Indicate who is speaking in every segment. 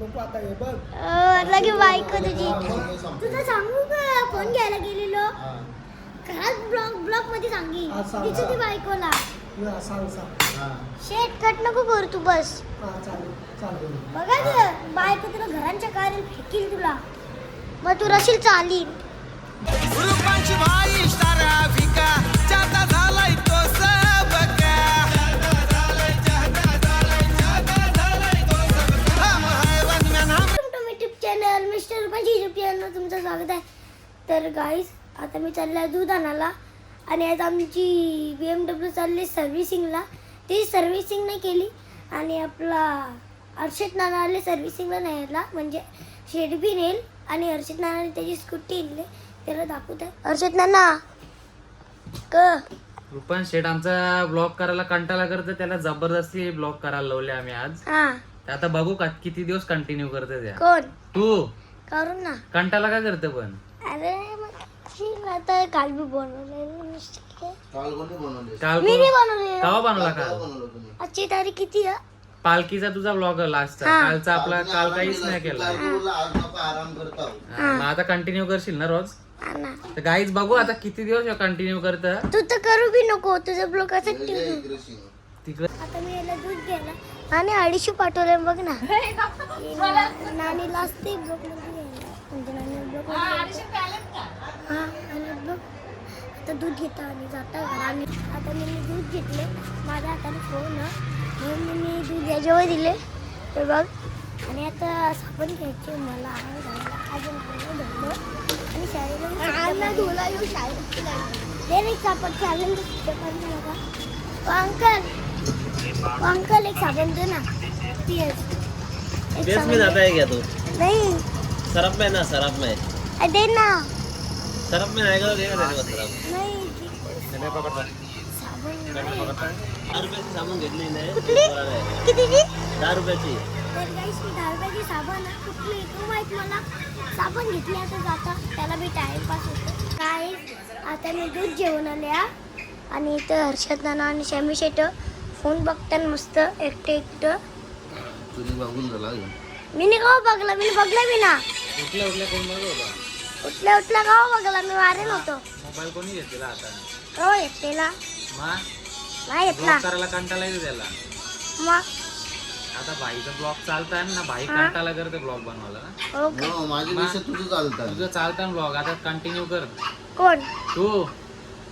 Speaker 1: नको आता हे बघ.
Speaker 2: लगे बायको तुझी. तुझं सांगू का फोन घ्यायला गेलेलो घरात ब्लॉक मध्ये सांगी तिची ती बायकोला.
Speaker 1: सांग सांग.
Speaker 2: शेट कट नको करू तू बस.
Speaker 1: चालेल चालेल.
Speaker 2: बघा ग बायको तुला घरांच्या कारेल फेकील तुला. मग तू रशील चालीन. तुमचं स्वागत आहे. तर गाईज आता मी चालले दूध आणायला आणि आज आमची BMW चालली सर्व्हिसिंगला. ती सर्व्हिसिंग नाही केली आणि आपला हर्षद नानाला सर्व्हिसिंगला नाही यायला म्हणजे शेड बी नेल आणि हर्षद नानाने त्याची स्कूटी आणली त्याला दाखवत आहे. हर्षद नाना क
Speaker 3: रुपन शेट आमचा ब्लॉग करायला कंटाळा करतो त्याला जबरदस्ती ब्लॉग करायला लावले आम्ही आज.
Speaker 2: हा
Speaker 3: आता बघू का किती दिवस कंटिन्यू करते त्या.
Speaker 2: कोण
Speaker 3: तू
Speaker 2: करून ना.
Speaker 3: कंटाळा का करते पण.
Speaker 2: अरे मग आता काल बी बनवले
Speaker 3: काल
Speaker 2: मी नाही बनवले.
Speaker 3: केव्हा बनवला काल.
Speaker 2: आजची तारीख किती आहे.
Speaker 3: पालखीचा तुझा ब्लॉग लास्टचा कालचा आपला काल काहीच नाही केला. मग आता कंटिन्यू करशील ना रोज. तर गाईज बघू आता किती दिवस कंटिन्यू करत.
Speaker 2: तू तर करू बी नको तुझं ब्लॉग असं ठेवू.
Speaker 3: तिकडे
Speaker 2: आता मी याला दूध घ्यायला आणि 250 पाठवले बघ ना. नानीला असते ब्लॉग म्हणजे नानी ब्लॉग हा आणि ब्लॉग आता दूध घेता आणि जाता घराने. आता मी दूध घेतले माझ्या हाताने फोन म्हणून मी दूध याच्यावर दिले ते बघ. आणि आता साबण घ्यायचे मला अजून धुतलं आणि शाळेला धुला येऊ शाळेत एक साबण चालेल का अंकल एक साबण दे ना.
Speaker 4: बेस में जाता है क्या तू.
Speaker 2: नहीं
Speaker 4: सरफ में ना सरफ में
Speaker 2: दे ना.
Speaker 4: सरफ में आएगा तो देगा तेरे को सरफ.
Speaker 2: नाही साबण
Speaker 4: 10 रुपयाची साबण घेतली नाही.
Speaker 2: कुठली कितीची.
Speaker 4: 10 रुपयाची.
Speaker 2: तर गाईस मी 10 रुपयाची साबण कुठली तू माहित मला साबण घेतली आता जाता त्याला बी टाइमपास होतो. गाईस आता मी दूध जेवण आले आणि इथं हर्षद नाना आणि शमी शेट फोन बघताना मस्त एकटं.
Speaker 4: तुझी बघून झाला.
Speaker 2: मी नाही गाव बघला मी ना
Speaker 3: उठल्या उठल्या कोण बघ होता.
Speaker 2: उठल्या गाव बघला मी वारे नव्हतो.
Speaker 3: मोबाईल कोणी घेतलेला आता.
Speaker 2: हो येतलेला नाही
Speaker 3: ब्लॉग
Speaker 2: येतला
Speaker 3: करायला कंटाळा येतो त्याला.
Speaker 2: मग
Speaker 3: आता भाईचा ब्लॉग चालताय ना भाई कंटाळा करते ब्लॉग बनवायला ना.
Speaker 2: हो का?
Speaker 4: माझ्यापेक्षा तुझं चालतं.
Speaker 3: तुझं चालतं ब्लॉग आता कंटिन्यू कर.
Speaker 2: कोण
Speaker 3: तू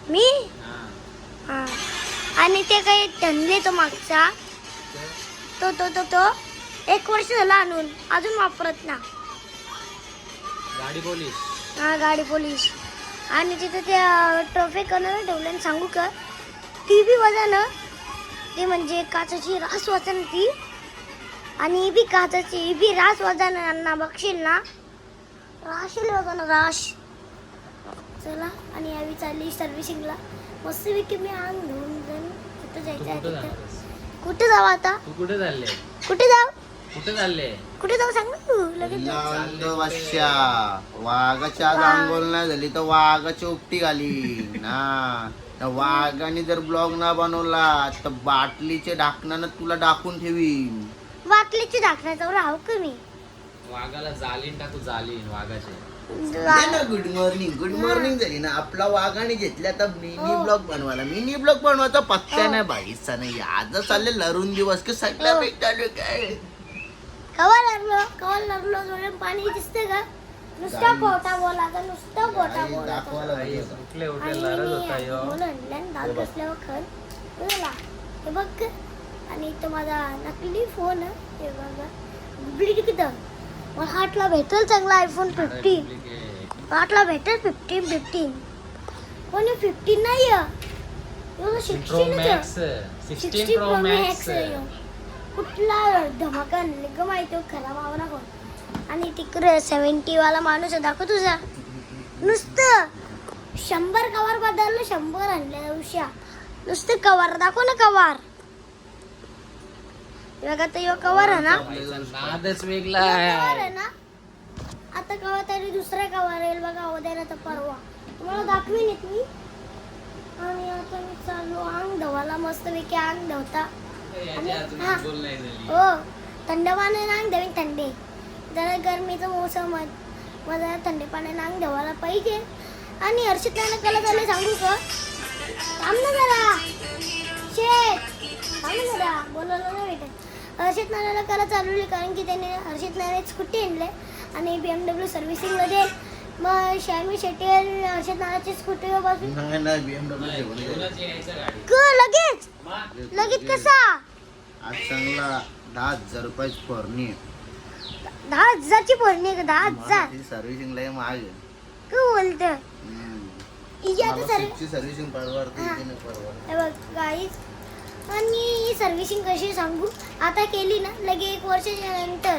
Speaker 2: मी
Speaker 3: हा.
Speaker 2: हा आणि ते काही धंदे तो मागचा तो तो तो तो 1 वर्ष झाला आणून अजून वापरत ना.
Speaker 3: गाडी पोलीस.
Speaker 2: हा गाडी पोलीस. आणि तिथे ते ट्रॉफी करून ठेवलं आणि सांगू का टी व्ही वजा ना ते म्हणजे काचाची रास वाजन ती आणि बी काचाची बी रास वाजन ना बघशील ना राशील बघा ना राश. चला आणि यावी चालली सर्व्हिसिंगला मस्तपैकी मी अंग धुवून जाऊन कुठं
Speaker 3: तू
Speaker 2: जायचं
Speaker 3: कुठं
Speaker 2: आहे
Speaker 3: जाणारस?
Speaker 2: तिथं. कुठं जाऊ आता
Speaker 3: तू कुठे चालले.
Speaker 2: कुठे जाऊ
Speaker 3: कुठे चालले.
Speaker 2: सांग ना तू लगेच जाऊ.
Speaker 4: वाघाच्या आज आंघोळ नाही झाली तर वाघाची उपटी घाली ना. त्या वाघाने जर ब्लॉग ना बनवला तर बाटलीचे ढाकणानं तुला टाकून ठेवीन.
Speaker 2: बाटलीची झाकण्याचं राहू का मी.
Speaker 3: वाघाला जालीन टाकू जालीन वाघाचे.
Speaker 4: गुड मॉर्निंग झाली ना. आपला वाघाने घेतल्या तर मिनी ब्लॉग बनवायचा पत्त्या नाही बाईचा नाही. आज चालले लरून दिवस की सगळं वेग चालू काय.
Speaker 2: कवा लागलो डोळ्यात पाणी दिसते का नुसता खोटा बोलायचा नुसता खोटा बोलायचा.
Speaker 3: उठले उठले
Speaker 2: आणि
Speaker 3: लढत
Speaker 2: मी
Speaker 3: होता ह्यो.
Speaker 2: बोलून आणलं दात बसल्यावर खर बोला हे बघ आणि इथं माझा नकली फोन हे बघा डुप्लिकेट मला हाटला भेटेल चांगला iPhone 15 हाटला भेटेल 15 पण 15 नाही आहे
Speaker 3: 16 Pro Max.
Speaker 2: कुठला धमाका ग माहिती खराब आवा ना कोण. आणि तिकडे 70 वाला माणूस दाखव तुझा नुसतं 100 कवर बदललं 100 आणल्या उशा नुसतं कवर दाखव ना कवर. बघा तर कवर आहे ना
Speaker 3: नादच वेगळा
Speaker 2: कवर आहे
Speaker 3: आहे.
Speaker 2: ना. आता कवा तरी दुसरा कवर येईल बघा उद्याला तर परवा तुम्हाला दाखवीन येत मी. आणि आता मी चालू अंग धवाला मस्त पैकी अंग धवता. हो थंड पाण्याने अंग धवीन थंडे थंडीचा मोसम आहे, मला थंडी पाण्याने अंग धुवायला पाहिजे. आणि हर्षित नाना कला झालं सांगू का? थांब ना जरा थांब ना जरा, बोलायला नाही भेटत. हर्षित नानाला कला चालवली कारण की त्याने हर्षित नाना स्कूटी आणले आणि BMW सर्व्हिसिंगला दे. मग श्यामी शेट्टी हर्षित नानाची स्कूटीवर बसून
Speaker 4: नाही BMW
Speaker 2: लगेच कसा
Speaker 4: आज चांगला 10,000 रुपयाची फरणी
Speaker 2: 10,000ची भरणी आहे का? 10,000
Speaker 4: सर्व्हिसिंग लय महाग आहे.
Speaker 2: का बोलतं? हिची आता
Speaker 4: सर्व्हिसिंग परवडते
Speaker 2: हा.
Speaker 4: की नाही परवडत?
Speaker 2: हे बघ गाईज, आणि ही सर्व्हिसिंग कशी सांगू, आता केली ना लगे 1 वर्षाच्या नंतर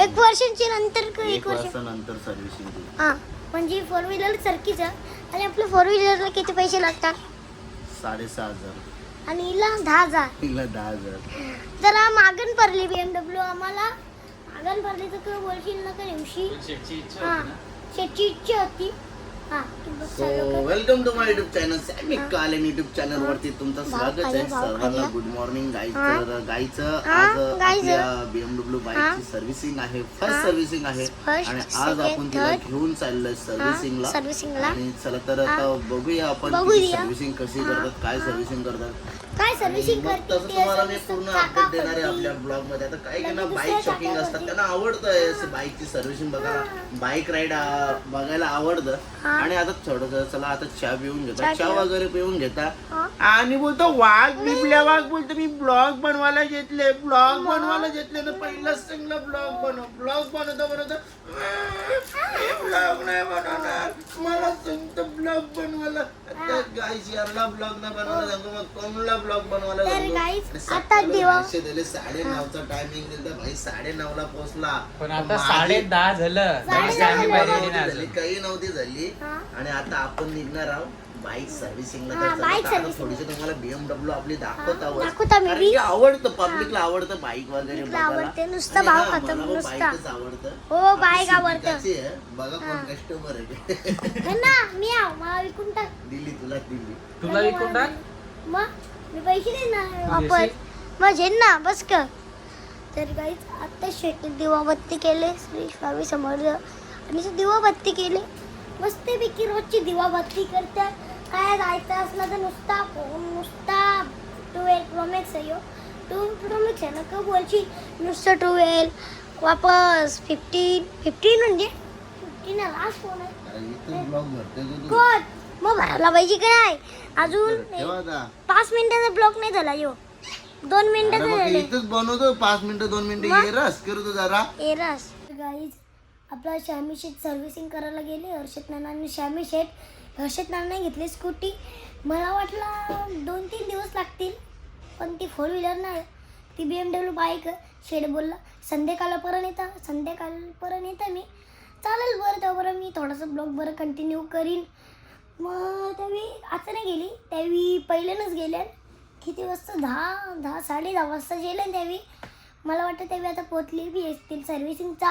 Speaker 2: 1 वर्षाच्या नंतर
Speaker 4: एक वर्षानंतर सर्व्हिसिंग.
Speaker 2: हा म्हणजे 4 व्हीलर सारखीच आहे. आणि आपल्या 4 व्हीलरला किती पैसे लागतात?
Speaker 4: 6,500.
Speaker 2: आणि हिला 10,000.
Speaker 4: तिला 10,000.
Speaker 2: जरा मागण पडली BMW आम्हाला, मागण पडली तर तू बोलशील ना का दिवशी. हा शेटची इच्छा होती. हा
Speaker 4: so welcome to my YouTube channel सॅमी कालेन युट्यूब चॅनल वरती तुमचं स्वागत आहे. सर्वांना गुड मॉर्निंग. गाईचं आज आपल्या BMW बाईकची सर्व्हिसिंग आहे, फर्स्ट सर्व्हिसिंग आहे आणि आज आपण तिला घेऊन चाललोय सर्व्हिसिंगला. आणि चला तर आता बघूया आपण सर्व्हिसिंग कशी करतात, काय सर्व्हिसिंग करतात,
Speaker 2: काय सर्व्हिसिंग करते
Speaker 4: तसं तुम्हाला मी पूर्ण अपडेट देणार आहे आपल्या ब्लॉग मध्ये. आता काही काही ना बाईक शॉपिंग असतात, त्यांना आवडतं बाईकची सर्व्हिसिंग बघायला, बाईक राईड बघायला आवडतं. आणि आता थोडं चला आता चहा पिऊन घेता, चहा वगैरे पिऊन घेता आणि बोलतो वाघ बिबल्या वाघ बोलतो मी ब्लॉग बनवायला घेतले ना पहिलाच चांगला ब्लॉग बनवतो ब्लॉग नाही बनवणार, मला सांगतो ब्लॉग बनवायला. गाईस यारला ब्लॉग नाही बनवायला सांगतो, मग कोणला ब्लॉग बनवायला सांगतो. 9:30चा टायमिंग दिलं भाई, 9:30ला पोहोचला.
Speaker 3: पण आता 10:30 झालं,
Speaker 4: काही नव्हती झाली. आणि आता आपण निघणार आहोत बाईक सर्व्हिसिंगला. थोडीशी तुम्हाला BMW आपली दाखवत आहोत, आवडतं पब्लिकला, आवडतं बाईक वगैरे
Speaker 2: आवडते. नुसतं भाव खातो,
Speaker 4: बाईकच आवडतं.
Speaker 2: हो बाईक आवडतं.
Speaker 4: बघा कोण कस्टमर आहे
Speaker 2: ना मी मला विकून टाक.
Speaker 4: दिल्ली
Speaker 3: तुला विकून टाक.
Speaker 2: मग मी पैसे देणार वापस, मग झेन ना बस का. तर गाईच आता शेती दिवाबत्ती केले, श्री स्वामी समर्थ आणि दिवाबत्ती केले मस्तपैकी. रोजची दिवाबत्ती करतात. काय जायचं असलं तर नुसता 12 Pro Max आहे, 2 Pro Max आहे ना का बोलची, नुसतं 12 वापस 15 म्हणजे 15 लास्ट फोन आहे. कोण मग भरायला पाहिजे काय? अजून 5 मिनिटाचा ब्लॉक नाही झाला यो, 2 मिनिटाचा झाले.
Speaker 4: इथंच बनवतो 5 मिनिटं 2 मिनिटं एरस करतो जरा
Speaker 2: एरस. गाईज आपला श्यामी शेट सर्व्हिसिंग करायला गेले हर्षित नानांनी. श्यामी शेट हर्षित नानाने घेतली स्कूटी. मला वाटलं 2-3 दिवस लागतील, पण ती 4 व्हीलर नाही, ती BMW बाईक. शेट बोलला संध्याकाळपर्यंत येतं मी. चालेल बरं, तेव्हा मी थोडंसं ब्लॉग बरं कंटिन्यू करीन. मग त्यावेळी आता नाही गेली, त्यावेळी पहिल्यानंच गेल्या. किती वाजता 10-10:30 वाजता गेले त्यावेळी. मला वाटतं त्यावेळी आता पोचली बी असतील. सर्व्हिसिंगचा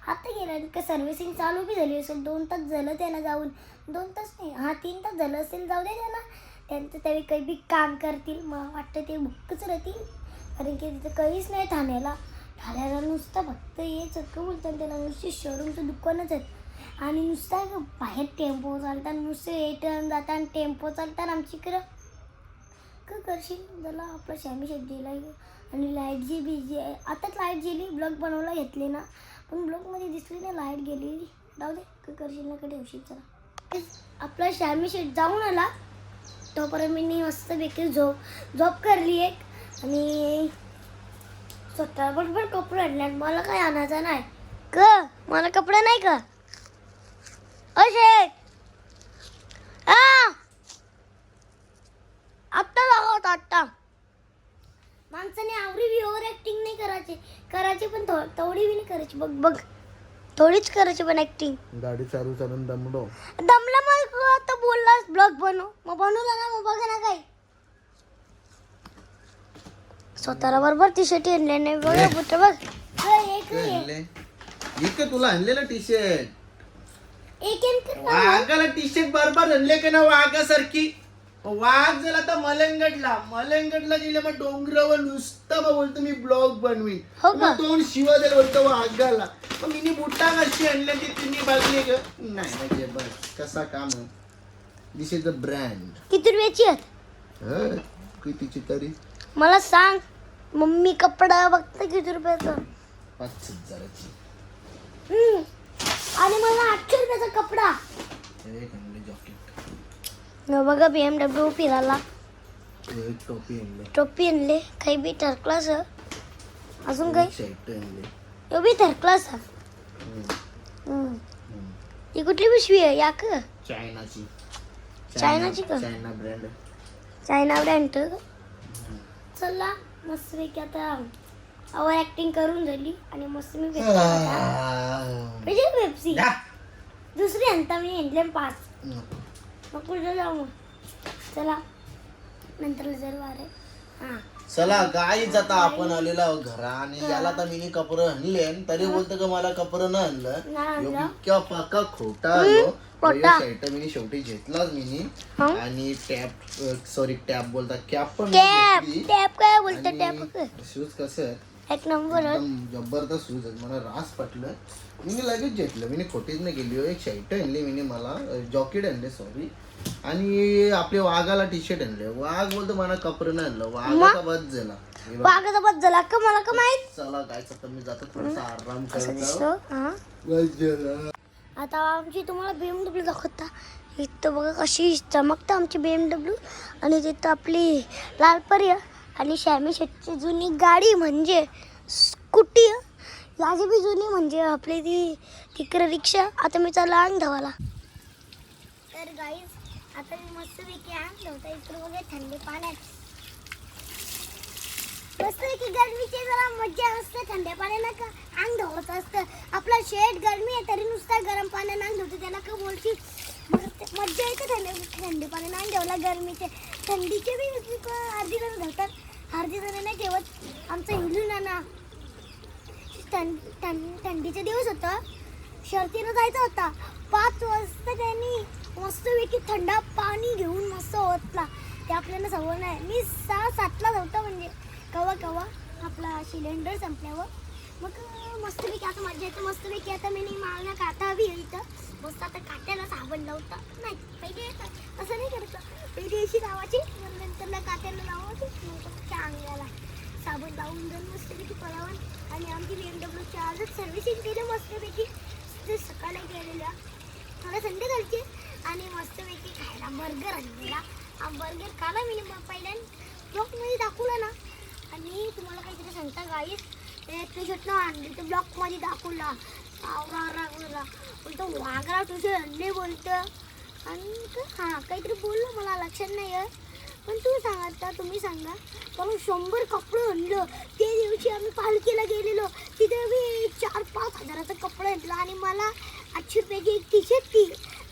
Speaker 2: आता गेला का सर्व्हिसिंग चालू बी झाली असेल. 2 तास झालं त्यांना जाऊन, 2 तास नाही 3 तास झालं असेल. जाऊ दे त्यांना, त्यांचं त्यावेळी काही बी काम करतील. मग वाटतं ते बुकच राहतील, कारण की तिथं काहीच नाही ठाण्याला नुसतं फक्त यायचं का बोलतात त्याला, नुसते शोरूमचं दुकानच आहेत. आणि नुसता बाहेर टेम्पो चालतात, नुसते एटर्न जातात आणि टेम्पो चालतात आमच्याकडं. का करशील त्याला आपला श्यामी शेट दिला. आणि लाईट जी आताच लाईट गेली, ब्लॉग बनवायला घेतली ना, पण ब्लॉगमध्ये दिसली ना लाईट गेली. जाऊ दे, का करशील ना कडे होशील चला. आपला श्यामी शेट जाऊन आला तोपर्यंत मी मस्तपैकी झोप करली एक. आणि स्वतः बरोबर कपडे आणल्यात. मला काय आणायचं नाही का, मला कपडे नाही का. शेट आत्ता दाखवत आत्ता. माणसाने आवरी बी ओव्हर ऍक्टिंग नाही करायची पण तेवढी बी नाही करायची. बघ थोडीच करायची पण ऍक्टिंग.
Speaker 4: गाडी चालून दमला
Speaker 2: मग आता बोललास ब्लॉग बनव, मग बनवला ना, मग बघा ना काय स्वतःला बरोबर टी शर्ट आणले नाही. बघा बुट बघ,
Speaker 4: तुला आणलेलं टी शर्ट
Speaker 2: एक
Speaker 4: वाघाला टी शर्ट बरोबर आणले का ना वाघासारखी. वाघ झाला तर मलंगडला गेले, मग डोंगरावर नुसतं बोलतो मी ब्लॉग बनवीन. तोंड शिवा दिला बोलतो वाघाला. मिनी बुट्टा कशी आणली ती तुम्ही बघली ग नाही म्हणजे बस कसा काम दिस इज द ब्रँड
Speaker 2: किती रुपयाची आहेत
Speaker 4: कितीची तरी
Speaker 2: मला सांग. मम्मी कपडा बघता किती रुपयाचा.
Speaker 4: 5,000ची.
Speaker 2: आणि मला 800 रुपयाचा कपडा.
Speaker 4: एक आणले जॉकेट.
Speaker 2: न बघा BMW फिरायला.
Speaker 4: एक टोपी आणले.
Speaker 2: टोपी आणले काही बी थर्ड क्लास. अजून काही
Speaker 4: शर्ट आणले.
Speaker 2: तो बी थर्ड क्लास. ही कुठली पिशवी आहे या का
Speaker 4: चायनाची.
Speaker 2: चायनाची का?
Speaker 4: China brand.
Speaker 2: China brand. चला मस्त पैकी आता ओव्हर ऍक्टिंग करून झाली आणि मस्त मी पेप्सी दुसरी आणता मी आणले 5. मग कुठं जाऊ मग. चला नंतर जर वारे. हा
Speaker 4: चला गाईच आता आपण आलेला आहोत घरा आणि याला तर मिनी कपडे आणले तरी बोलतो का मला कपडे न आणलं. इतक्या पाका खोटा शर्ट मिनी शेवटी घेतलाच मिनी आणि टॅप बोलता कॅप पण
Speaker 2: टॅप काय बोलतो टॅप.
Speaker 4: शूज कसं
Speaker 2: एक नंबर
Speaker 4: एकदम जबरदस्त शूज आहेत मला रास पटलं. मी लगेच घेतलं मी खोटीच नाही गेली. एक शर्ट आणली मी मला जॉकेट आणले सॉरी आणि आपल्या वाघाला टी शर्ट आणले. वाघ बोलतो मला कपडे नाही आणलं. वाघाचा बस झाला.
Speaker 2: वाघाचा बस झाला का मला का माहित.
Speaker 4: चला काय तर मी जातो थोडासा आराम करतो. बस झाला.
Speaker 2: आता आमची तुम्हाला BMW दाखवता. इथं बघा कशी चमकतं आमची BMW आणि तिथं आपली लालपरी आणि शॅमी शेटची जुनी गाडी म्हणजे स्कूटी. याची बी जुनी म्हणजे आपली ती तिकडे रिक्षा. आता मी चालला अंग धावाला. तर गाईज आता मी मस्तपैकी आणलं होतं इकडे बघा थंडी पाण्यात. मस्तपैकी गरमीची जरा मज्जा असते थंड्या पाण्यानं का अंग धुवत असतं. आपला शेट गरमी आहे तरी नुसता गरम पाण्यानं अंग धुवतो. त्याला का बोलची मज्जा येते थंडी पाण्यानं अंग धुवायला. गरमीचे थंडीचे बी अर्धी जण धुतात अर्धी जण नाही ठेवत. आमचं हिंदू नाना थंडीचे दिवस होतं शर्तीनं जायचं होता. 5 वाजता त्यांनी मस्तपैकी थंड पाणी घेऊन मस्त ओतला. ते आपल्याला सवय नाही. मी 6-7ला जाऊतं म्हणजे कवा आपला सिलेंडर संपल्यावर. मग मस्तपैकी आता मजा येतं. मस्तपैकी आता मी मागण्या काटा हवी इथं मस्त. आता काट्याला साबण लावतं नाही पहिले असं नाही करायचं. पहिले अशी लावायची नंतरला काट्याला लावायची नंतर अंगाला साबण लावून जाऊन मस्तपैकी पळावून. आणि आमची BMW आजच सर्व्हिसिंग केलं मस्तपैकी. ते सकाळी गेलेल्या थोडं संध्याकाळची आणि मस्तपैकी खायला बर्गर आणलेला. हा बर्गर खाला मी पहिल्यांदा ब्लॉकमध्ये दाखवला ना. आणि तुम्हाला काहीतरी सांगता गाईस टी शर्ट आणली तर ब्लॉकमध्ये दाखवला. आवरा पण तो वागरा तुझे आणले बोलतं आणि हां काहीतरी बोललं मला लक्षात नाही आहे. पण तू सांगा आता तुम्ही सांगा. पण 100 कपडे आणलं. ते दिवशी आम्ही पालखीला गेलेलो तिथे मी 4-5 हजाराचं कपडे आणलं आणि मला 800 रुपयाची एक टी शर्ट ती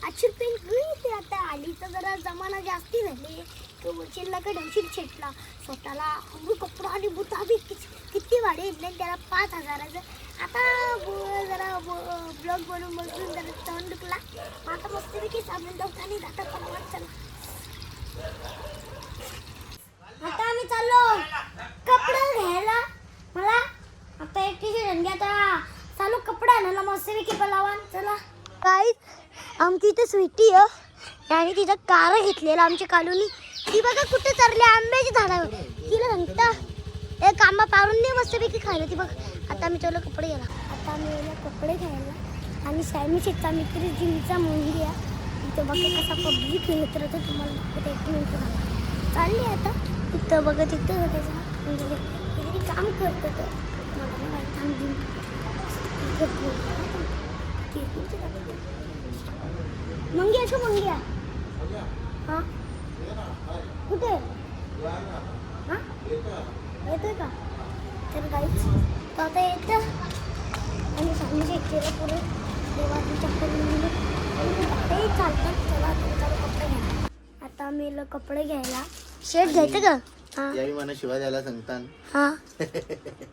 Speaker 2: 800 रुपये ते आता आली तर जरा जमाना जास्ती झाले. तो बोलशील का ढवशील शेटला स्वतःला कपडा आणि बुटा बी किती भाडे घेतले त्याला 5,000चं. आता जरा ब्लॉग बनवून जरा तोंड दुखला. आता मस्तपैकी साबण दौकानी जातात पलावात. चला आता आम्ही चाललो कपडे घ्यायला. मला आता एक टी शर्ट आणली. आता चालू कपडा आणायला मस्तपैकी पलावान. चला काय आमची इथे स्वीटी आहे आणि तिथं कार घेतलेला आमच्या कालूनी. ती बघा कुठे चालली आंब्याच्या झाडावर. तिला सांगता एक आंबा पारून दे मस्तपैकी खायला. ती बघ आता आम्ही चाललो कपडे घ्यायला. आता आम्ही गेलो कपडे घ्यायला आणि शॅमी शेटचा मित्र जिमचा मुलगी आहे. तिथं बघा कसा PUBG खेळत राहतो. तुम्हाला 1 मिनिट चालली आता तिथं बघा तिथं त्याचा म्हणजे किती काम करतं तर मला माहीत थांबून मंगी असं मंग्या हां कुठे हां येतोय का. तर गाईच तर आता येतं आणि सांगली शेतकरी पुढे देवाची चप्पल चालतात. चला कपडे घ्या. आता आम्ही कपडे घ्यायला. शेट घ्यायचं का
Speaker 4: यावी मला शिवाय द्यायला सांगतात.
Speaker 2: हा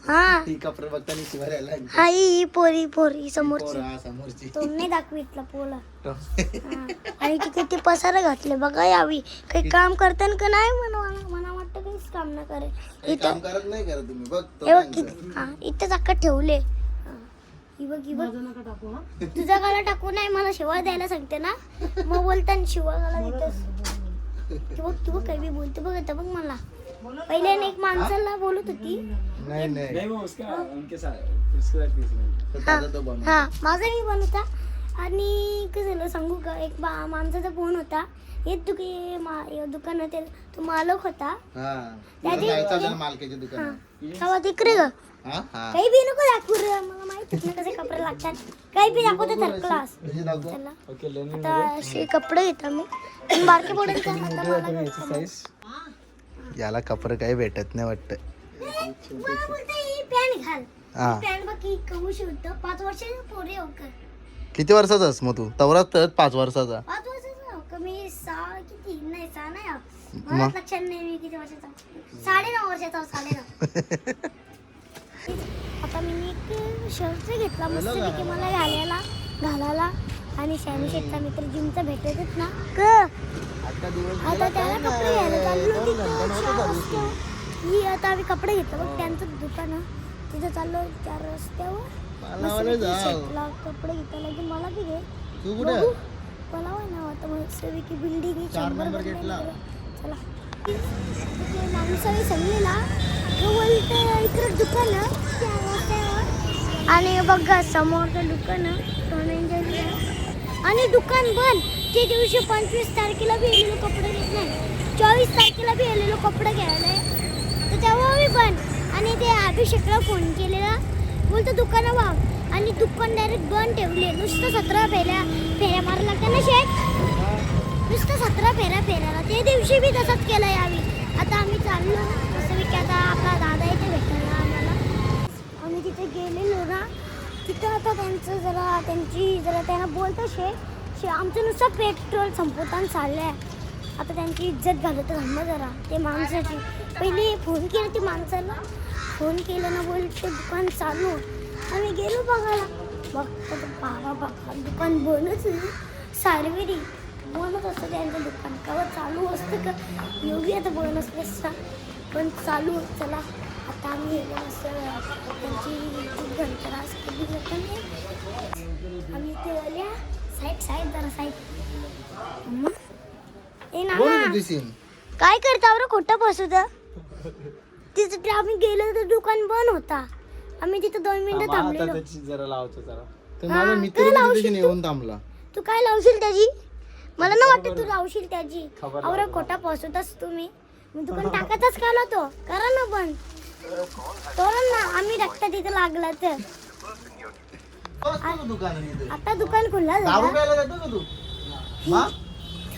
Speaker 2: हा
Speaker 4: ही कपडे बघताना शिवाय द्यायला
Speaker 2: हा ही पोरी
Speaker 4: समोरची
Speaker 2: तो नाही दाखवितला पोला. आणि किती पसारा घातले बघा. यावी काही काम करताना का नाही मला वाटतं काहीच काम नाही करे.
Speaker 4: काम करत नाही करत तुम्ही बघ
Speaker 2: हे बघ किती हा इथेच अख्खा ठेवले. ही बघ तुझा गाला टाकू नाही मला शिवाय द्यायला सांगते ना मग बोलताना शिवाय गाला देतोस तू बघ काही बी बोलते बघ आता बघ मला पहिले एक माणसाला बोलत होती हा माझा मी बनवता आणि कसं झालं सांगू का एक माणसाचा फोन होता येत दुकानात तो मालक होता तिकडे ग काही बी नको दाखवू रे मला माहिती ना कसे कपडे लागतात काही बी दाखवतो तर क्लास आता असे कपडे घेतो मी बारके पडेल
Speaker 4: याला कपडे काही भेटत नाही वाटत
Speaker 2: पॅन्ट घाल पॅन्ट बघ की कमू शिवतो 5 वर्षाची पोरी हो का
Speaker 4: किती वर्षाचास मग तू तवरात 5 वर्षाचा
Speaker 2: 5 वर्षाचा कमी 6 किती नाही 6 नाही मला लक्षात नाही मी किती वर्षाचा 9.5 वर्षाचा 9.5 आता मी एक शर्ट घेतला मस्तपैकी मला घालायला आणि शॅनी शेटचा मित्र जिमचा भेटतच ना आता त्याला कपडे घ्यायला चाललो ही आता आम्ही कपडे घेतलं बघ त्यांचं दुकान तिथं चाललो 4 रस्त्यावर शेटला कपडे घेतला की मला बी घे मला ना आता मस्तपैकी बिल्डिंग चला माणसाने सांगलेला इकडे दुकान आणि बघा समोरचं दुकान आणि दुकान बंद ते दिवशी 25 तारखेला बी गेलेलो कपडे घेत नाही 24 तारखेला बी गेलेलो कपडे घ्यायला तर तेव्हा मी बंद आणि ते अभिषेकला फोन केलेला बोलतो दुकानं वाव आणि दुकान डायरेक्ट बंद ठेवले नुसतं 17 फेऱ्या मारायला लागतं ना शेट नुसतं 17 फेऱ्याला ते दिवशी बी तसंच केलं यावी आता आम्ही चाललो जसं की आता आपला दादा इथे भेटायला आम्हाला आम्ही तिथे गेलेलो ना तिथं आता त्यांना बोलतो शे आमचं नुसतं पेट्रोल संपवताना चाललं आहे आता त्यांची इज्जत घालत थांबलं जरा ते माणसाची पहिले फोन केला ते माणसाला फोन केलं ना बोलते दुकान चालू आम्ही गेलो बघायला बाबा दुकान बनच सारवेरी बनत असतं त्यांचं दुकान केव्हा चालू असतं का योगी आता बन असतं पण चालू चला आता आम्ही त्यांची घंटरास कधी जातं आम्ही इथे आल्या साईड जरा साईड काय करता बरं खोटं बसत तिथे आम्ही गेलो तर दुकान बंद होता आम्ही तिथे 2 मिनिटं थांबलेलो तू काय लावशील त्याची मला ना वाटतं तू लावशील त्याची अवरा खोटा बसतच तुम्ही मी दुकान टाकतच काला तो करा ना बंद तो ना आम्ही टाकता तिथे लागला तर आता दुकान खुलला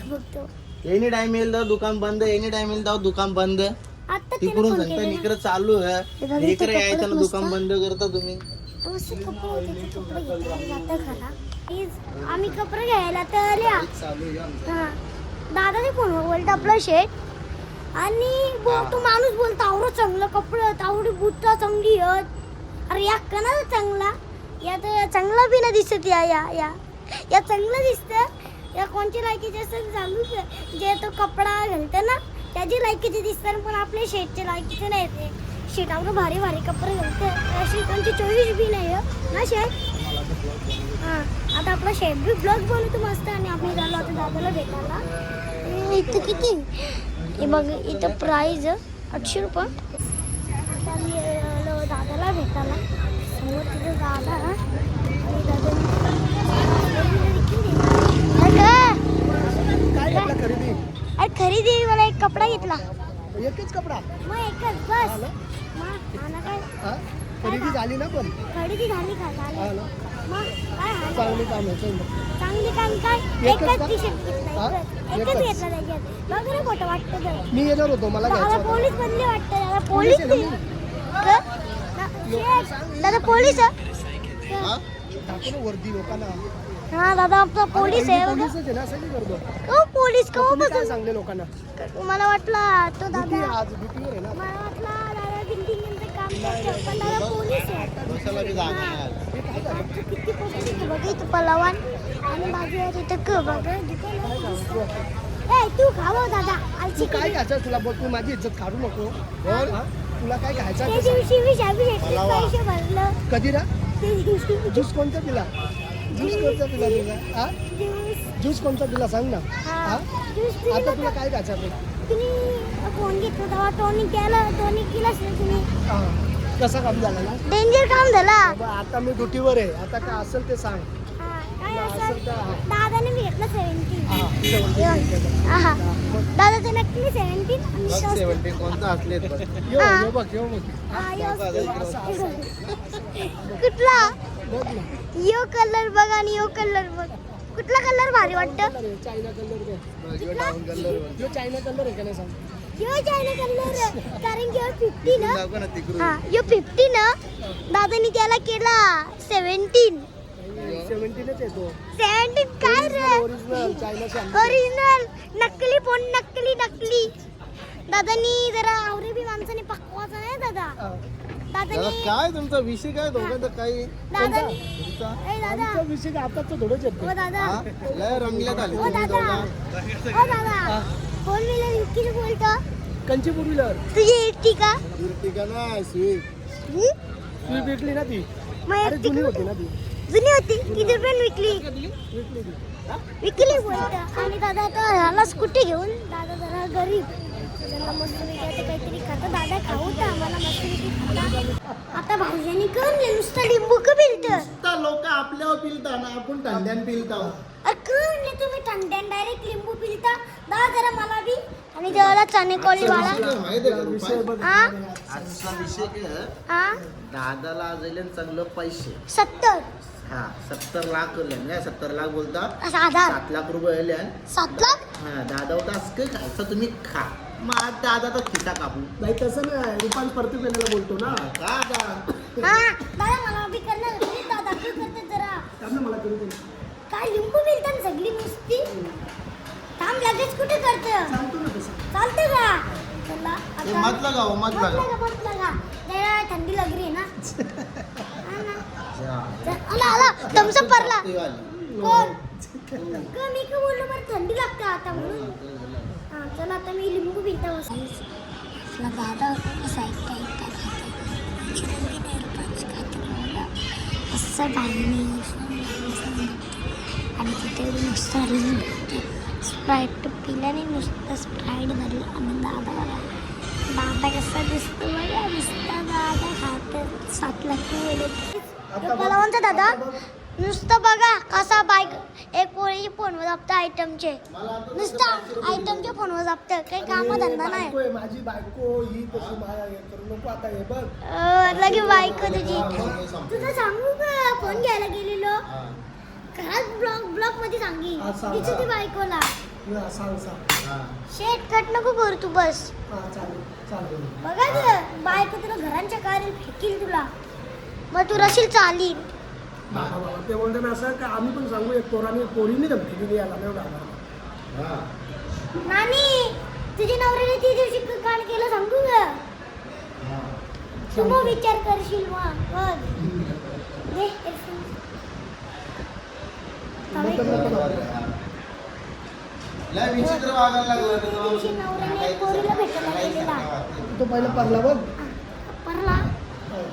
Speaker 2: बघतो
Speaker 4: एनी टाइम येईल तर दुकान बंद एनी टाइम येईल तर दुकान बंद
Speaker 2: आता
Speaker 4: तिकडून सांगता इकडे चालू आहे इकडे यायचं ना दुकान बंद करता तुम्ही
Speaker 2: आम्ही कपडे घ्यायला तर दादाने फोन बोलतो आपला शेट आणि तो माणूस बोलतो आवडं चांगलं कपडे आवडी बुट्टा चांगली अरे या कना चांगला या तर चांगला बी ना दिसत या चांगलं दिसतं या कोणची लायकीचे असं चालू जे तो कपडा घालतं ना त्याची लायकीचे दिसतात पण आपल्या शेटचे लायकीचे नाही ते शेट आवडं भारी कपडे घालतं अशी कोणची चोवीस बी नाही ना शेट हां आता आपला शेट बी ब्लॉग बनवतो मस्त आणि आपण झालो आता दादाला भेटायला इथं किती हे बघ इथं प्राईज 800 रुपये आता मी दादाला भेटायला समोर तिथं दादा अरे खरेदी मला एक कपडा घेतला
Speaker 1: एकच कपडा
Speaker 2: मग एकच बस काय
Speaker 1: खरेदी झाली ना पण
Speaker 2: खरेदी झाली का झाली मग काय
Speaker 1: चांगली काम आहे
Speaker 2: चांगली काम काय एकच टी शर्ट घेतला एकच घेतला त्याच्यात बघ रे खोटं वाटतं तर
Speaker 1: मी येणार होतो मला
Speaker 2: दादा पोलीस बनले वाटतं दादा पोलीस दादा पोलीस
Speaker 1: वर्दी लोकांना
Speaker 2: हा दादा आपला पोलीस आहे पोलीस का
Speaker 1: सांगले लोकांना
Speaker 2: मला वाटला तो दादा
Speaker 1: आज ड्युटीवर आहे ना
Speaker 2: मला वाटला दादा बिल्डिंगचं काम करतो पण दादा पोलीस आहे किती पोलीस बघ इथं पलावान आणि बाजूला तिथं बघ तू खावं दादा आलची
Speaker 1: काय घ्यायचं तुला बघ तू माझी इज्जत काढू नको तुला काय घ्यायचं
Speaker 2: त्या दिवशी मी पैसे भरलं
Speaker 1: कधी रा ज्यूस कोणता पिला ज्यूस कोणता पिला तुला हा ज्यूस कोणता पिला सांग ना हा आता तुला काय खायचं
Speaker 2: तुम्ही फोन घेतला तेव्हा टॉनिक केलाच ना तुम्ही
Speaker 1: हा कसा काम झाला ना
Speaker 2: डेंजर काम झाला
Speaker 1: बाबा, आता मी ड्युटीवर आहे आता काय असेल ते सांग
Speaker 2: काय
Speaker 1: असेल
Speaker 2: असं
Speaker 1: तर हा.
Speaker 2: दादाने मी घेतला 17
Speaker 1: हा, 17
Speaker 2: हा दादाचं नक्की 17 आणि तो-
Speaker 4: 17 कोणता असले
Speaker 1: यो
Speaker 2: हा.
Speaker 1: यो बघ यो बघ
Speaker 2: हा, यो-
Speaker 1: असं, असं.
Speaker 2: कुठला
Speaker 1: बघ ना
Speaker 2: यो कलर बघ आणि यो कलर बघ कुठला कलर भारी वाटतं
Speaker 1: कलर आहे, चायना कलर यो चायना कलर आहे का नाही सांग
Speaker 2: यो चायना कलर कारण की यो 50 ना
Speaker 4: दाखव ना तिकडून
Speaker 2: हा यो 50 ना दादानी त्याला केला 17
Speaker 1: 17च येतो
Speaker 2: 17 काय रे
Speaker 1: ओरिजिनल चायनाचा
Speaker 2: ओरिजिनल नकली फोन नकली दादानी जरा आवरे बी माणसाने पकवायचा आहे दादा दादानी
Speaker 4: काय तुमचा विषय काय दोघांचा काही
Speaker 2: दादानी
Speaker 4: तुमचा
Speaker 2: ए दादा
Speaker 1: आमचा विषय काय आताच थोडंच येतो
Speaker 2: ओ दादा
Speaker 4: हा? लय रंगल्यात आले
Speaker 2: ओ
Speaker 4: तुम्ही
Speaker 2: दादा
Speaker 4: दोघं.
Speaker 2: ओ दादा फोन मिळेल विकीच बोलतो
Speaker 1: कंची पुरविल्यावर
Speaker 2: तुझी इट्टी का
Speaker 4: Ertiga नाही स्वीट
Speaker 1: ती विकली ना ती
Speaker 2: मग
Speaker 1: अरे
Speaker 2: एकटी
Speaker 1: जुनी होती ना ती
Speaker 2: जुनी होती किती रुपयाने विकली
Speaker 1: विकली ती
Speaker 2: विकली बोलतं आणि दादा आता ह्याला स्कूटी घेऊन दादा जरा गरीब त्याला मस्त विकायचं काहीतरी खाता दादा खाऊ तर आम्हाला मस्त खाता आता भाऊजांनी कळले नुसतं लिंबू का पिलतं
Speaker 4: लोक आपल्यावर पिलता ना आपण थंड्यान पिलता
Speaker 2: कळले तुम्ही थंड्यान डायरेक्ट लिंबू पिलता दादा जरा मला बी आणि जेवायला चाने कोळीवाला
Speaker 4: माहिती आहे का
Speaker 1: विषय
Speaker 4: रुपाली?
Speaker 1: बघ
Speaker 2: हा
Speaker 4: आजचा विषय काय
Speaker 2: हा
Speaker 4: दादाला आजले चांगलं पैसे
Speaker 2: 70
Speaker 4: हा 70 लाख काय 70 लाख बोलता
Speaker 2: आधार
Speaker 4: 7 लाख रुपये आले
Speaker 2: 7 लाख
Speaker 4: हा दादा होता असं काय खायचं तुम्ही खा मग आज दादा तर खिसा कापू
Speaker 1: नाही तसं नाही रुपाल परत पेनाला बोलतो ना
Speaker 4: का का
Speaker 2: हा दादा मला बी करणार दादा तू करते जरा
Speaker 1: त्यामुळे मला करू दे
Speaker 2: काय लिंबू मिळतात सगळी नुसती थांब लगेच कुठे करतं
Speaker 1: सांगतो ना तसं
Speaker 2: चालतं का चला
Speaker 4: ते
Speaker 2: आता
Speaker 4: मत लगाओ मत लगाओ
Speaker 2: मत लगा जरा थंडी लग रही है ना हा ना
Speaker 4: हा.
Speaker 2: चल, आला थम्स अप पडला
Speaker 4: ते वाली.
Speaker 2: कोण का मी का बोललो मला थंडी लागते आता म्हणून हा चला आता मी लिंबू पिता आपला दादा कसा असं आणि तिथे नुसतं स्प्राईट पिल्याने नुसतं स्प्राईट भरलं आणि दादा कसा दिसतो बघा नुसता दादा खात 7 लाख मला म्हणतो दादा नुसतं बघा कसा बाईक एक पोळीची फोनवर जापतं आयटमचे नुसतं आयटमच्या फोनवर जापतं काही काम धंदा नाही
Speaker 1: बायको आहे, माझी बायको ही तशी मला हे करू नको आता हे बघ
Speaker 2: लगे बाईक तुझी तुझं सांगू का फोन घ्यायला गेलेलो
Speaker 4: हा.
Speaker 2: घरात ब्लॉक मध्ये सांगी
Speaker 1: हा, सांग,
Speaker 2: तिची ती
Speaker 1: सांग.
Speaker 2: बायकोला
Speaker 1: हा, सांग सांग
Speaker 4: हा.
Speaker 2: शेट कट नको करू तू बस
Speaker 1: हा चालेल चालेल
Speaker 2: बघा ग बायको तुला घरांच्या कार्य फेकील तुला मग तू रशील चालील
Speaker 1: बाबा बाबा ते बोलते ना असं का आम्ही पण सांगू एक पोरीने धमकी दिली याला नाही डायरेक्ट
Speaker 4: हा.
Speaker 2: नानी तुझ्या नवऱ्याने ती दिवशी कान केलं सांगू ग
Speaker 4: हा.
Speaker 2: तू मग विचार करशील मग बघ दे earphone.
Speaker 4: लय विचित्र वागायला लागलं
Speaker 2: त्या दिवशी नवऱ्याने एक पोरीला भेटायला गेलेला
Speaker 1: तो पहिला पडला बघ
Speaker 2: परला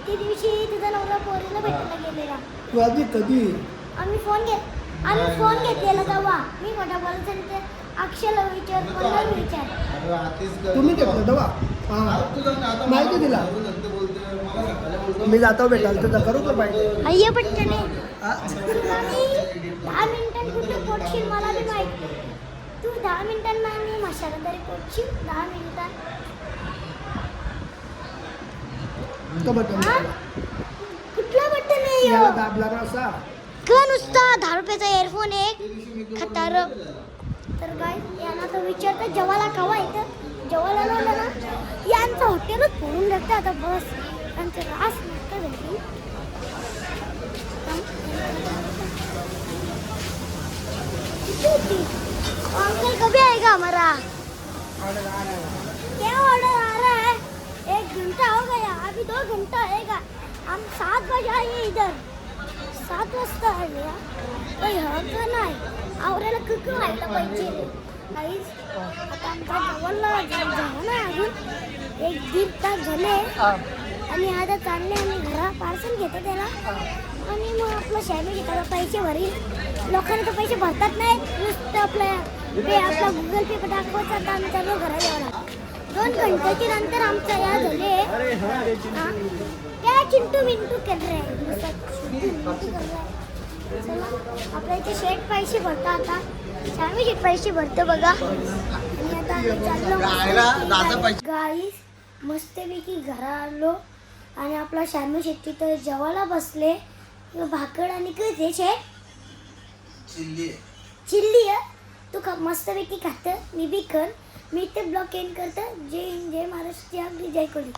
Speaker 2: त्या दिवशी तुझा नवरा पोरीला भेटायला गेलेला
Speaker 1: तू आधी कधी
Speaker 2: आम्ही फोन घेतलेला तेव्हा मी मोठा बोलायचं आणि ते अक्षयला विचार मला विचार
Speaker 1: तुम्ही घेतलं दवा हा माहिती दिला मी जातो भेटायला तर करू का पाहिजे
Speaker 2: अय्य पटकने
Speaker 1: हा?
Speaker 2: तुला मी 10 मिनिटांत कुठे पोटशील मला बी माहिती तू 10 मिनिटांना मी मशाला तरी पोटशील 10 मिनिटांत
Speaker 1: तो बटन
Speaker 2: हा कुठला बटन आहे
Speaker 1: याला
Speaker 2: ह्यो?
Speaker 1: दाबला ना असा
Speaker 2: का नुसता 10 रुपयाचा इयरफोन एक खतार तर काय यांना तर विचारतात जेवायला कवा येतं जेवायला लावलं ना यांचं हॉटेलच फोडून टाकतं आता बस यांचं रास नसतं भेटून अंकल कभी आएगा हमारा क्या ऑर्डर आ रहा है 1 घंटा हो गया अभी 2 घंटा आएगा हम 7 बजे आए इधर 7 वाजता आले काही हक्क नाही आवरायला कुक व्हायला पाहिजे काहीच आता आमच्या जवळला झालं ना अजून 1-1.5 तास झाले आणि आता चालले आम्ही घरा पार्सल घेतो त्याला आणि मग आपलं शॅमी शेताला पैसे भरील. लोकांना तर पैसे भरतात नाही, नुसतं आपला गुगल पे दाखवायचा तर आम्ही चालू घरात यावं लागतं. 2 घंट्याच्या नंतर आमचं या झाले. हाँ, क्या चिंटू मिंटू कर रहे चला आपल्या इथे शेट पैसे भरता. आता शॅमी शेट पैसे भरतो बघा. आणि आता आम्ही चाललो गाईस, मस्तपैकी घरा आलो आणि आपला शॅमी शेट्टी तर जेवायला बसले. भाकड आणि काय शेट चिल्ली आहे. तू मस्तपैकी खातं, मी बी कर. मी ते ब्लॉग एंड करतं. जय हिंद, जय महाराष्ट्र, जय कोली.